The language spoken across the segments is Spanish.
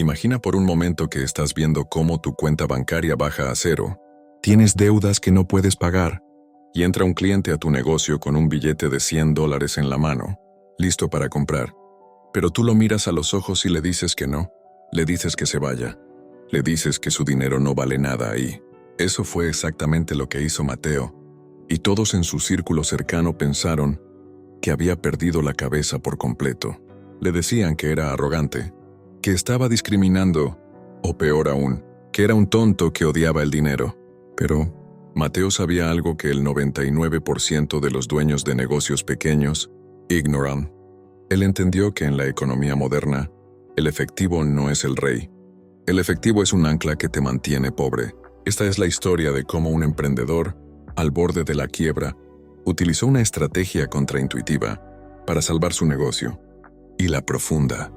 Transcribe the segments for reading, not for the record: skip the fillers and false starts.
Imagina por un momento que estás viendo cómo tu cuenta bancaria baja a cero. Tienes deudas que no puedes pagar. Y entra un cliente a tu negocio con un billete de $100 en la mano, listo para comprar. Pero tú lo miras a los ojos y le dices que no. Le dices que se vaya. Le dices que su dinero no vale nada ahí. Eso fue exactamente lo que hizo Mateo. Y todos en su círculo cercano pensaron que había perdido la cabeza por completo. Le decían que era arrogante, que estaba discriminando, o peor aún, que era un tonto que odiaba el dinero. Pero Mateo sabía algo que el 99% de los dueños de negocios pequeños ignoran. Él entendió que en la economía moderna, el efectivo no es el rey. El efectivo es un ancla que te mantiene pobre. Esta es la historia de cómo un emprendedor, al borde de la quiebra, utilizó una estrategia contraintuitiva para salvar su negocio. Y la profunda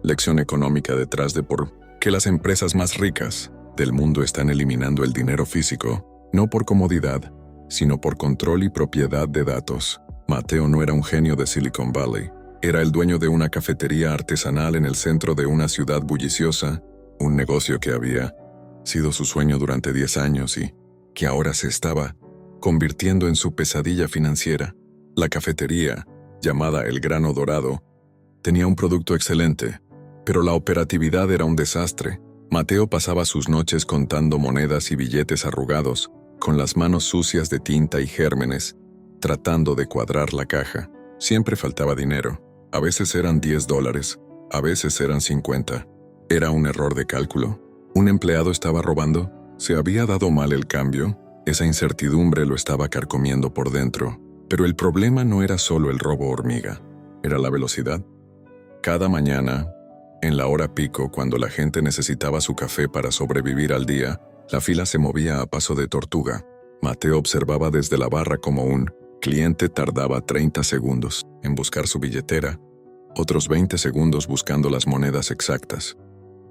lección económica detrás de por qué las empresas más ricas del mundo están eliminando el dinero físico, no por comodidad, sino por control y propiedad de datos. Mateo no era un genio de Silicon Valley. Era el dueño de una cafetería artesanal en el centro de una ciudad bulliciosa, un negocio que había sido su sueño durante 10 años y que ahora se estaba convirtiendo en su pesadilla financiera. La cafetería, llamada El Grano Dorado, tenía un producto excelente, pero la operatividad era un desastre. Mateo pasaba sus noches contando monedas y billetes arrugados, con las manos sucias de tinta y gérmenes, tratando de cuadrar la caja. Siempre faltaba dinero. A veces eran $10, a veces eran 50. ¿Era un error de cálculo? ¿Un empleado estaba robando? ¿Se había dado mal el cambio? Esa incertidumbre lo estaba carcomiendo por dentro. Pero el problema no era solo el robo hormiga, era la velocidad. Cada mañana, en la hora pico, cuando la gente necesitaba su café para sobrevivir al día, la fila se movía a paso de tortuga. Mateo observaba desde la barra como un cliente tardaba 30 segundos en buscar su billetera, otros 20 segundos buscando las monedas exactas,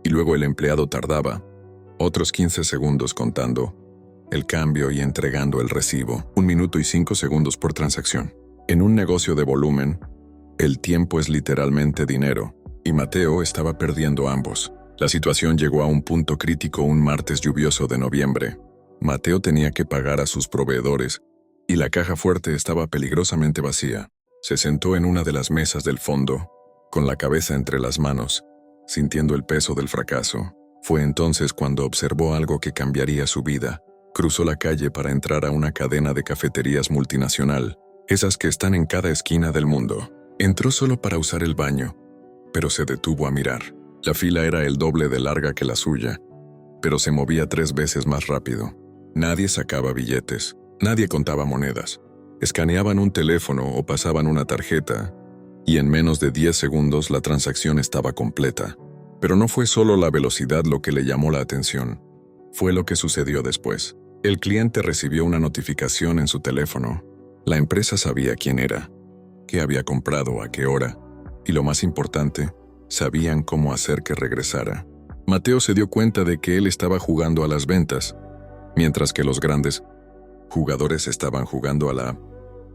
y luego el empleado tardaba otros 15 segundos contando el cambio y entregando el recibo, 1 minuto y 5 segundos por transacción. En un negocio de volumen, el tiempo es literalmente dinero, y Mateo estaba perdiendo ambos. La situación llegó a un punto crítico un martes lluvioso de noviembre. Mateo tenía que pagar a sus proveedores, y la caja fuerte estaba peligrosamente vacía. Se sentó en una de las mesas del fondo, con la cabeza entre las manos, sintiendo el peso del fracaso. Fue entonces cuando observó algo que cambiaría su vida. Cruzó la calle para entrar a una cadena de cafeterías multinacional, esas que están en cada esquina del mundo. Entró solo para usar el baño, pero se detuvo a mirar. La fila era el doble de larga que la suya, pero se movía 3 veces más rápido. Nadie sacaba billetes, nadie contaba monedas. Escaneaban un teléfono o pasaban una tarjeta, y en menos de 10 segundos la transacción estaba completa. Pero no fue solo la velocidad lo que le llamó la atención. Fue lo que sucedió después. El cliente recibió una notificación en su teléfono. La empresa sabía quién era, qué había comprado, a qué hora, y lo más importante, sabían cómo hacer que regresara. Mateo se dio cuenta de que él estaba jugando a las ventas, mientras que los grandes jugadores estaban jugando a la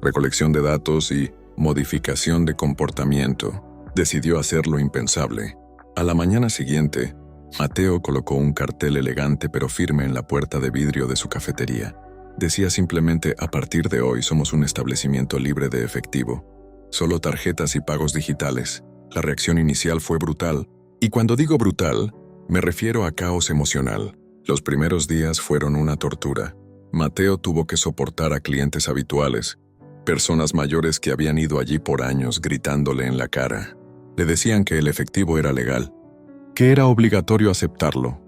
recolección de datos y modificación de comportamiento. Decidió hacer lo impensable. A la mañana siguiente, Mateo colocó un cartel elegante pero firme en la puerta de vidrio de su cafetería. Decía simplemente: a partir de hoy somos un establecimiento libre de efectivo. Solo tarjetas y pagos digitales. La reacción inicial fue brutal. Y cuando digo brutal, me refiero a caos emocional. Los primeros días fueron una tortura. Mateo tuvo que soportar a clientes habituales, personas mayores que habían ido allí por años gritándole en la cara. Le decían que el efectivo era legal, que era obligatorio aceptarlo,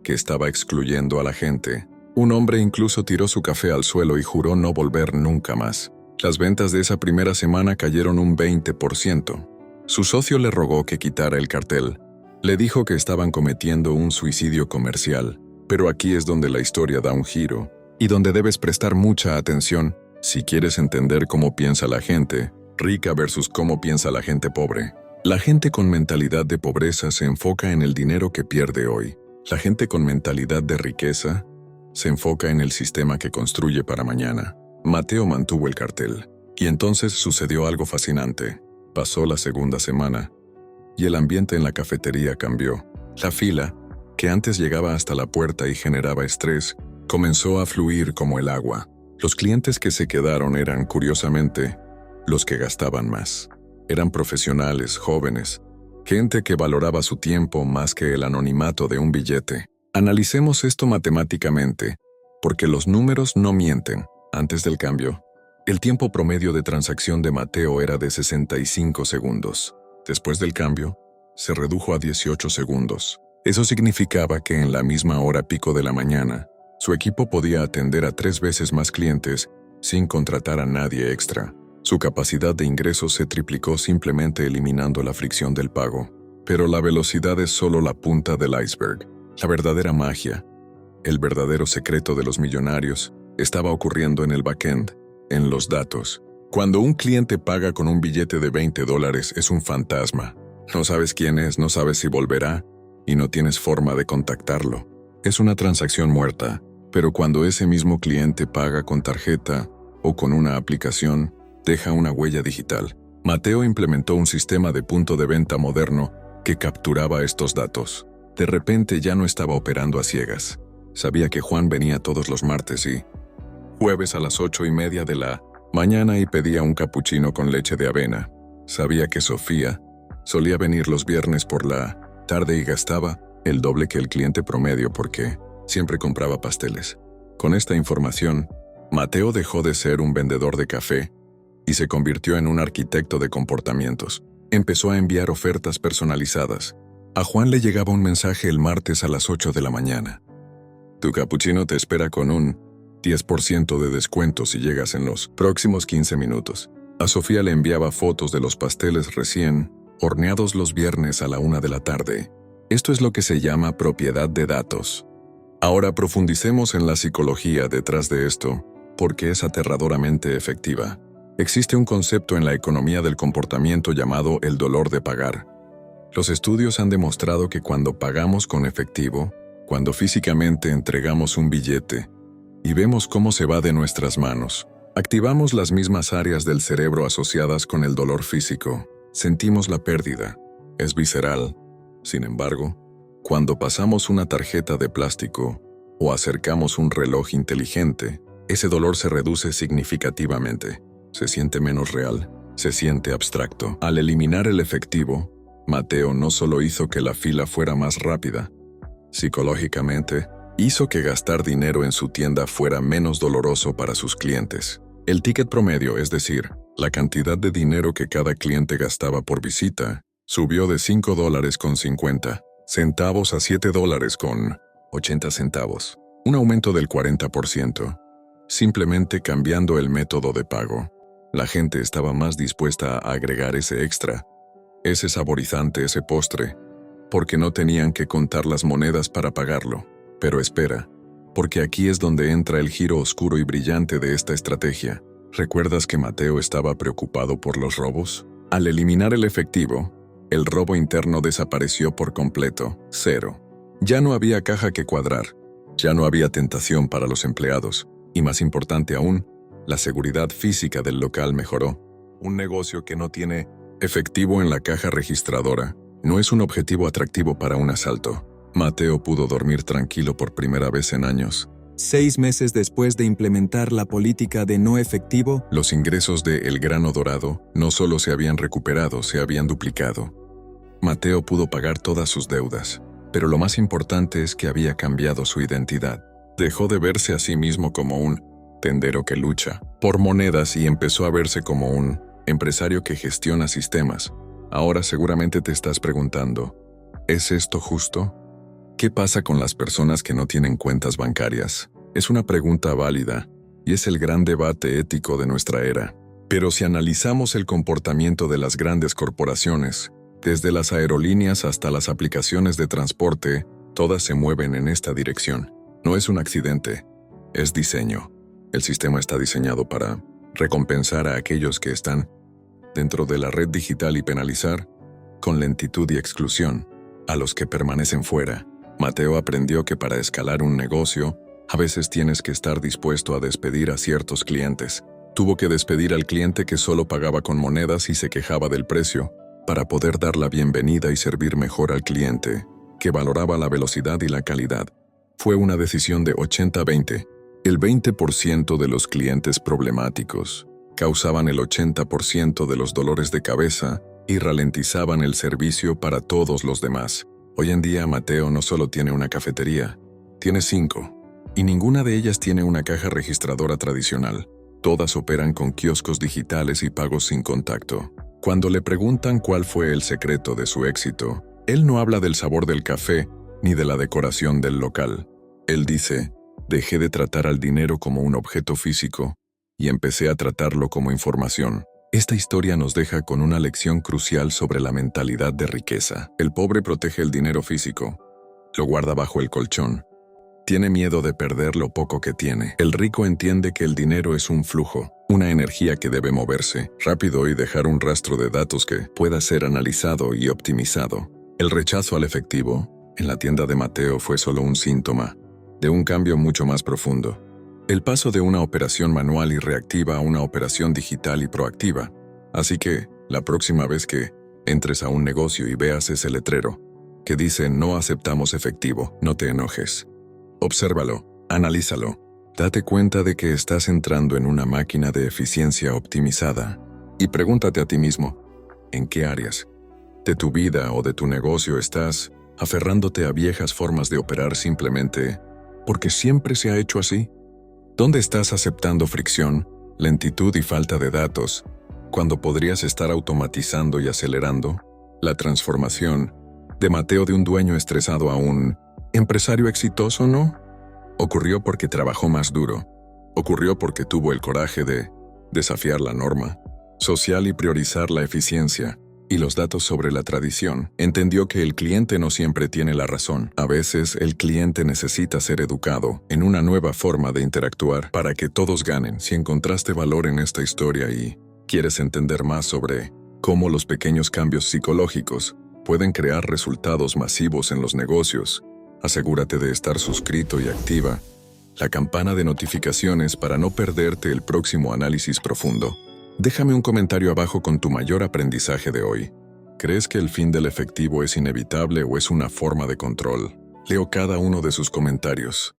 que estaba excluyendo a la gente. Un hombre incluso tiró su café al suelo y juró no volver nunca más. Las ventas de esa primera semana cayeron un 20%. Su socio le rogó que quitara el cartel. Le dijo que estaban cometiendo un suicidio comercial. Pero aquí es donde la historia da un giro, y donde debes prestar mucha atención si quieres entender cómo piensa la gente rica versus cómo piensa la gente pobre. La gente con mentalidad de pobreza se enfoca en el dinero que pierde hoy. La gente con mentalidad de riqueza se enfoca en el sistema que construye para mañana. Mateo mantuvo el cartel, y entonces sucedió algo fascinante. Pasó la segunda semana, y el ambiente en la cafetería cambió. La fila, que antes llegaba hasta la puerta y generaba estrés, comenzó a fluir como el agua. Los clientes que se quedaron eran, curiosamente, los que gastaban más. Eran profesionales, jóvenes, gente que valoraba su tiempo más que el anonimato de un billete. Analicemos esto matemáticamente, porque los números no mienten. Antes del cambio, el tiempo promedio de transacción de Mateo era de 65 segundos. Después del cambio, se redujo a 18 segundos. Eso significaba que en la misma hora pico de la mañana, su equipo podía atender a 3 veces más clientes sin contratar a nadie extra. Su capacidad de ingresos se triplicó simplemente eliminando la fricción del pago. Pero la velocidad es solo la punta del iceberg. La verdadera magia, el verdadero secreto de los millonarios, estaba ocurriendo en el backend, en los datos. Cuando un cliente paga con un billete de $20 es un fantasma. No sabes quién es, no sabes si volverá, y no tienes forma de contactarlo. Es una transacción muerta, pero cuando ese mismo cliente paga con tarjeta o con una aplicación, deja una huella digital. Mateo implementó un sistema de punto de venta moderno que capturaba estos datos. De repente ya no estaba operando a ciegas. Sabía que Juan venía todos los martes y jueves a las 8:30 de la mañana y pedía un capuchino con leche de avena. Sabía que Sofía solía venir los viernes por la tarde y gastaba el doble que el cliente promedio porque siempre compraba pasteles. Con esta información, Mateo dejó de ser un vendedor de café y se convirtió en un arquitecto de comportamientos. Empezó a enviar ofertas personalizadas. A Juan le llegaba un mensaje el martes a las 8 de la mañana. Tu capuchino te espera con un 10% de descuento si llegas en los próximos 15 minutos. A Sofía le enviaba fotos de los pasteles recién horneados los viernes a la 1 de la tarde. Esto es lo que se llama propiedad de datos. Ahora profundicemos en la psicología detrás de esto, porque es aterradoramente efectiva. Existe un concepto en la economía del comportamiento llamado el dolor de pagar. Los estudios han demostrado que cuando pagamos con efectivo, cuando físicamente entregamos un billete y vemos cómo se va de nuestras manos, activamos las mismas áreas del cerebro asociadas con el dolor físico. Sentimos la pérdida. Es visceral. Sin embargo, cuando pasamos una tarjeta de plástico o acercamos un reloj inteligente, ese dolor se reduce significativamente. Se siente menos real, se siente abstracto. Al eliminar el efectivo, Mateo no solo hizo que la fila fuera más rápida, psicológicamente, hizo que gastar dinero en su tienda fuera menos doloroso para sus clientes. El ticket promedio, es decir, la cantidad de dinero que cada cliente gastaba por visita, subió de $5.50 a $7.80, un aumento del 40%, simplemente cambiando el método de pago. La gente estaba más dispuesta a agregar ese extra, ese saborizante, ese postre, porque no tenían que contar las monedas para pagarlo. Pero espera, porque aquí es donde entra el giro oscuro y brillante de esta estrategia. ¿Recuerdas que Mateo estaba preocupado por los robos? Al eliminar el efectivo, el robo interno desapareció por completo, cero. Ya no había caja que cuadrar, ya no había tentación para los empleados, y más importante aún, la seguridad física del local mejoró. Un negocio que no tiene efectivo en la caja registradora no es un objetivo atractivo para un asalto. Mateo pudo dormir tranquilo por primera vez en años. 6 meses después de implementar la política de no efectivo, Los ingresos de El Grano Dorado no solo se habían recuperado, se habían duplicado. Mateo pudo pagar todas sus deudas, pero lo más importante es que había cambiado su identidad. Dejó de verse a sí mismo como un tendero que lucha por monedas y empezó a verse como un empresario que gestiona sistemas. Ahora seguramente te estás preguntando, ¿es esto justo? ¿Qué pasa con las personas que no tienen cuentas bancarias? Es una pregunta válida, y es el gran debate ético de nuestra era. Pero si analizamos el comportamiento de las grandes corporaciones, desde las aerolíneas hasta las aplicaciones de transporte, todas se mueven en esta dirección. No es un accidente, es diseño. El sistema está diseñado para recompensar a aquellos que están dentro de la red digital y penalizar, con lentitud y exclusión, a los que permanecen fuera. Mateo aprendió que para escalar un negocio, a veces tienes que estar dispuesto a despedir a ciertos clientes. Tuvo que despedir al cliente que solo pagaba con monedas y se quejaba del precio, para poder dar la bienvenida y servir mejor al cliente que valoraba la velocidad y la calidad. Fue una decisión de 80-20. El 20% de los clientes problemáticos causaban el 80% de los dolores de cabeza y ralentizaban el servicio para todos los demás. Hoy en día Mateo no solo tiene una cafetería, tiene 5. Y ninguna de ellas tiene una caja registradora tradicional. Todas operan con kioscos digitales y pagos sin contacto. Cuando le preguntan cuál fue el secreto de su éxito, él no habla del sabor del café ni de la decoración del local. Él dice: dejé de tratar al dinero como un objeto físico y empecé a tratarlo como información. Esta historia nos deja con una lección crucial sobre la mentalidad de riqueza. El pobre protege el dinero físico, lo guarda bajo el colchón. Tiene miedo de perder lo poco que tiene. El rico entiende que el dinero es un flujo, una energía que debe moverse rápido y dejar un rastro de datos que pueda ser analizado y optimizado. El rechazo al efectivo en la tienda de Mateo fue solo un síntoma de un cambio mucho más profundo. El paso de una operación manual y reactiva a una operación digital y proactiva. Así que, la próxima vez que entres a un negocio y veas ese letrero que dice "no aceptamos efectivo", no te enojes. Obsérvalo, analízalo. Date cuenta de que estás entrando en una máquina de eficiencia optimizada. Y pregúntate a ti mismo, ¿en qué áreas de tu vida o de tu negocio estás aferrándote a viejas formas de operar simplemente porque siempre se ha hecho así? ¿Dónde estás aceptando fricción, lentitud y falta de datos, cuando podrías estar automatizando y acelerando? La transformación de Mateo de un dueño estresado a un empresario exitoso no ocurrió porque trabajó más duro. Ocurrió porque tuvo el coraje de desafiar la norma social y priorizar la eficiencia y los datos sobre la tradición. Entendió que el cliente no siempre tiene la razón. A veces el cliente necesita ser educado en una nueva forma de interactuar para que todos ganen. Si encontraste valor en esta historia y quieres entender más sobre cómo los pequeños cambios psicológicos pueden crear resultados masivos en los negocios, asegúrate de estar suscrito y activa la campana de notificaciones para no perderte el próximo análisis profundo. Déjame un comentario abajo con tu mayor aprendizaje de hoy. ¿Crees que el fin del efectivo es inevitable o es una forma de control? Leo cada uno de sus comentarios.